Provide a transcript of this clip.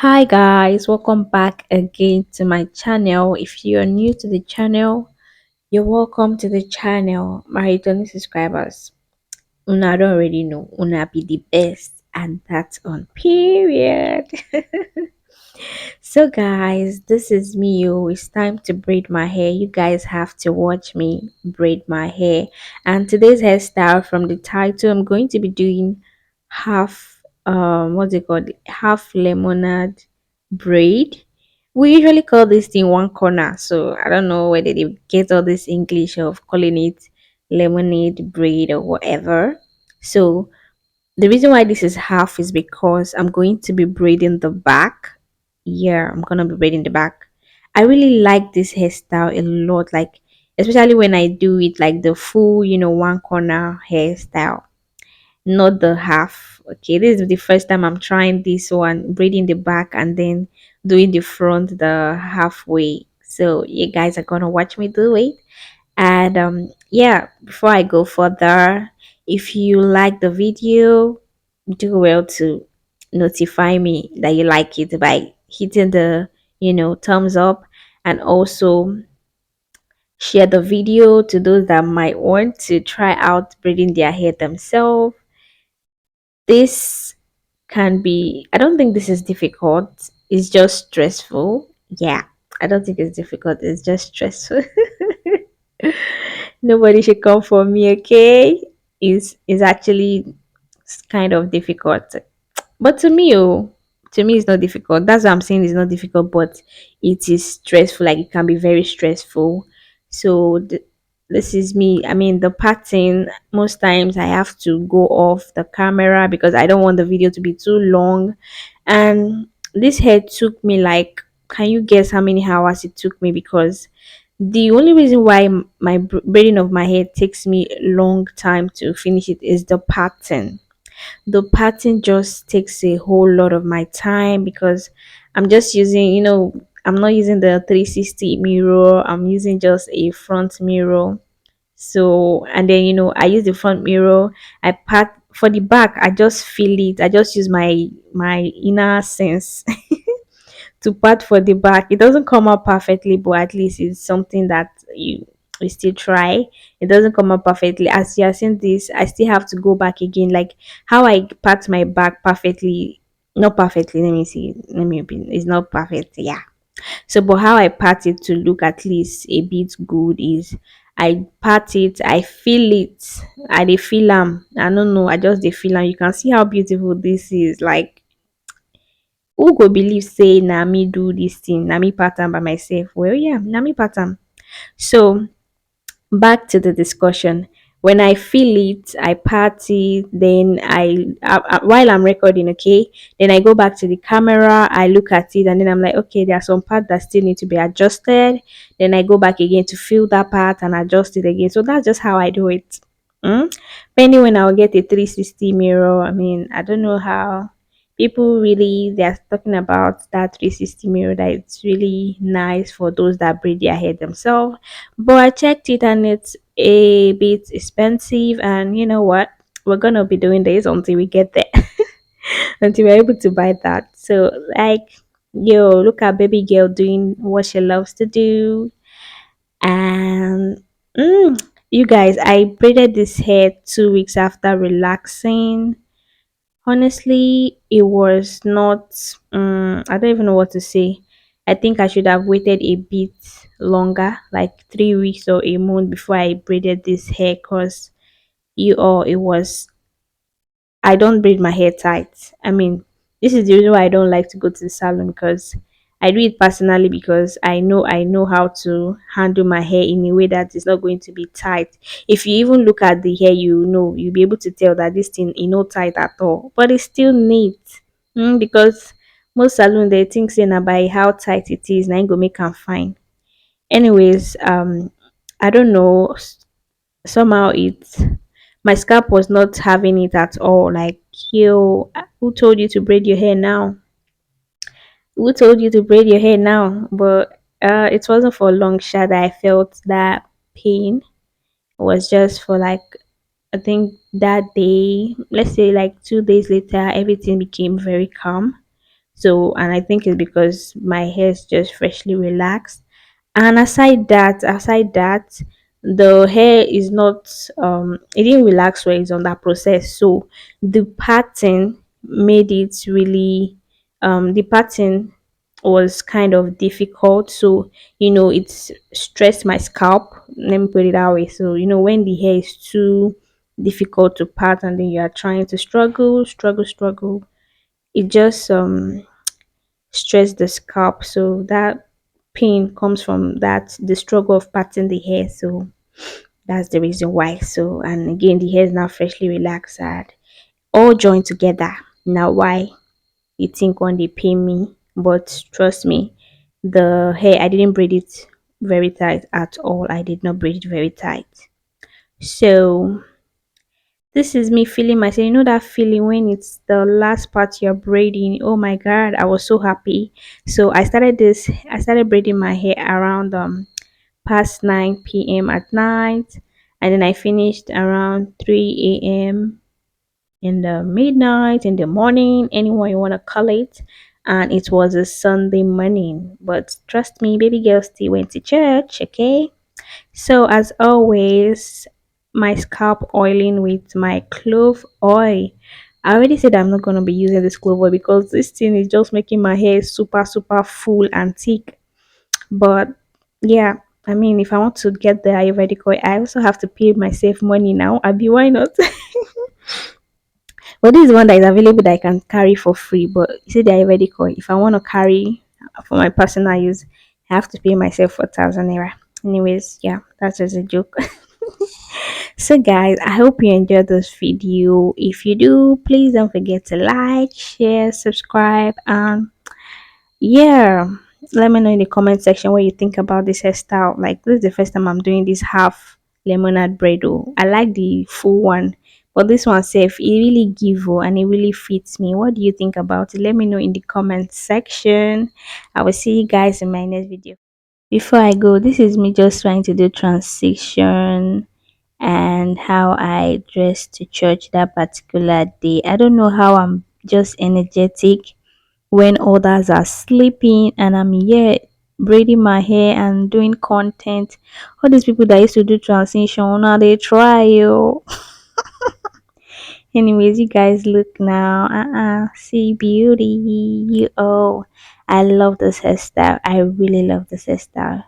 Hi guys, welcome back again to my channel. If you're new to the channel, you're welcome to the channel. My returning subscribers, Una don't already know, Una be the best, and that's on period. So guys, this is me. Oh, it's time to braid my hair. You guys have to watch me braid my hair. And today's hairstyle from the title, I'm going to be doing half what's it called? Half lemonade braid. We usually call this thing one corner. So I don't know whether they get all this English of calling it lemonade braid or whatever. So the reason why this is half is because I'm going to be braiding the back. Yeah, I'm gonna be braiding the back. I really like this hairstyle a lot, like especially when I do it like the full, one corner hairstyle, not the half. Okay, this is the first time I'm trying this one, braiding the back and then doing the front the halfway. So you guys are gonna watch me do it. And yeah, before I go further, if you like the video, do well to notify me that you like it by hitting the thumbs up, and also share the video to those that might want to try out braiding their hair themselves. This can be, I don't think this is difficult, it's just stressful. Yeah, I don't think it's difficult, it's just stressful. Nobody should come for me, okay? Is actually kind of difficult. But to me it's not difficult. That's what I'm saying, it's not difficult, but it is stressful. Like it can be very stressful. So this is me. I mean, the pattern, most times I have to go off the camera because I don't want the video to be too long. And this hair took me like, can you guess how many hours it took me? Because the only reason why my braiding of my hair takes me a long time to finish it is the pattern. The pattern just takes a whole lot of my time because I'm just using, I'm not using the 360 mirror, I'm using just a front mirror. So, and then, I use the front mirror, I pat for the back, I just feel it, I just use my inner sense to part for the back. It doesn't come out perfectly, but at least it's something that you still try. It doesn't come out perfectly. As you are seeing this, I still have to go back again. Like how I part my back perfectly, not perfectly. Let me see. Let me be. It's not perfect. Yeah. So, but how I part it to look at least a bit good is I part it, I feel it, I dey feel them. I don't know. I just dey feel them. You can see how beautiful this is. Like who go believe say na me do this thing, na me pattern by myself? Well, yeah, na me pattern. So back to the discussion. When I feel it, I party, then while I'm recording, okay, then I go back to the camera, I look at it, and then I'm like, okay, there are some parts that still need to be adjusted. Then I go back again to feel that part and adjust it again. So that's just how I do it. Pending when I'll get a 360 mirror. I mean, I don't know how people really they're talking about that 360 mirror, that it's really nice for those that braid their hair themselves, but I checked it and it's a bit expensive. And you know what, we're gonna be doing this until we get there. Until we're able to buy that. So like, yo, look at baby girl doing what she loves to do. And you guys, I braided this hair 2 weeks after relaxing. Honestly, it was not. I don't even know what to say. I think I should have waited a bit longer, like 3 weeks or a month before I braided this hair. Cause it was, I don't braid my hair tight. I mean, this is the reason why I don't like to go to the salon, because I do it personally because I know how to handle my hair in a way that is not going to be tight. If you even look at the hair, you'll be able to tell that this thing is not tight at all, but it's still neat. Because most salon they think say na by how tight it is, na im go make am fine. Anyways, I don't know. Somehow my scalp was not having it at all. Like, yo, who told you to braid your hair now? Who told you to braid your hair now? But it wasn't for long shot that I felt that pain. It was just for like, I think that day, let's say like 2 days later, everything became very calm. So, and I think it's because my hair is just freshly relaxed. And aside that, the hair is not it didn't relax where it's on that process. So the pattern made it really the pattern was kind of difficult. So, it's stressed my scalp. Let me put it that way. So, when the hair is too difficult to part and then you are trying to struggle, it just stress the scalp. So that pain comes from that the struggle of parting the hair. So that's the reason why. So, and again, the hair is now freshly relaxed and all joined together. Now, why you think when they pay me? But trust me, the hair, I didn't braid it very tight at all. I did not braid it very tight. So this is me feeling myself. You know that feeling when it's the last part you're braiding. Oh my god, I was so happy. So I started braiding my hair around past 9 p.m. at night, and then I finished around 3 a.m. in the midnight, in the morning, anyone you want to call it. And it was a Sunday morning. But trust me, baby girl still went to church, okay? So, as always, my scalp oiling with my clove oil. I already said I'm not going to be using this clove oil because this thing is just making my hair super, super full and thick. But yeah, I mean, if I want to get the Ayurvedic oil, I also have to pay myself money now. Abi, why not? But this is one that is available that I can carry for free. But you see, the Ayurvedic oil, if I want to carry for my personal use, I have to pay myself 4,000 naira. Anyways, yeah, that's just a joke. So, guys, I hope you enjoyed this video. If you do, please don't forget to like, share, subscribe, and yeah, let me know in the comment section what you think about this hairstyle. Like, this is the first time I'm doing this half lemonade braid. Oh, I like the full one, but this one safe. It really give and it really fits me. What do you think about it? Let me know in the comment section. I will see you guys in my next video. Before I go, this is me just trying to do transition and how I dressed to church that particular day. I don't know how I'm just energetic when others are sleeping and I'm here braiding my hair and doing content. All these people that used to do transition, now they try you. Anyways, you guys look now. See beauty. Oh, I love this hairstyle. I really love this hairstyle.